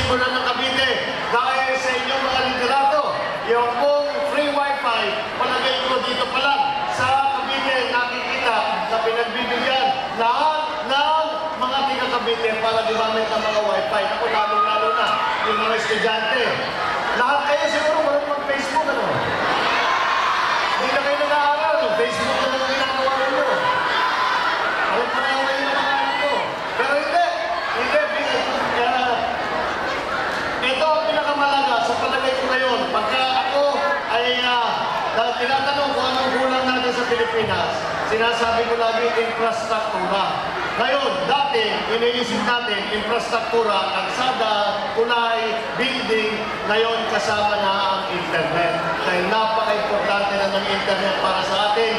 Simulan ng Cavite. Dahil sa inyong mga liderato, yung pong free wifi, palagay ko dito pa lang sa Cavite, nakikita sa pinagbibigyan lahat ng mga tiga-Cavite para gumamit ng mga wifi. Ako, lalo-lalo na yung mga estudyante. Lahat kayo siguro marunong mag-Facebook, ano? Hindi na kayo nag-aaral. Facebook na lang ginagawa ninyo. Alam pa na yung mga ano ko. Pero hindi. Ito ang pinakamalaga sa palagay ko ngayon. Pagka ako ay tinatanong kung anong kulang natin sa Pilipinas, sinasabi ko lagi infrastruktura. Ngayon, dati, iniisip natin, infrastruktura, kalsada, kulay, building, ngayon kasama na ang internet. Dahil napaka-importante na ng internet para sa atin,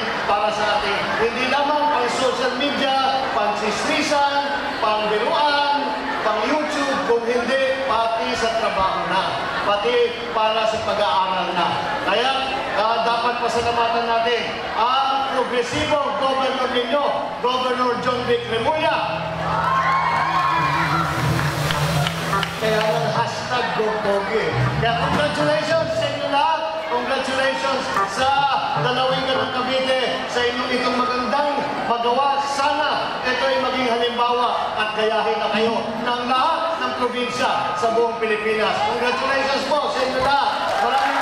hindi lamang pang social media, pang sismisan, pang biruan, pang YouTube, kung hindi, pati sa trabaho na, pati para sa pag-aaral na. Kaya, dapat pasalamatan natin ang progresibong governor ninyo, Governor John Vic Remulla. Kaya ang hashtag GoPogi. Kaya congratulations sa inyo lahat. Congratulations sa lalawigan ng Cavite sa inyong itong magandang magawa. Sana ito ay maging halimbawa at gayahin na kayo ng lahat ng probinsya sa buong Pilipinas. Congratulations po sa inyo lahat. Maraming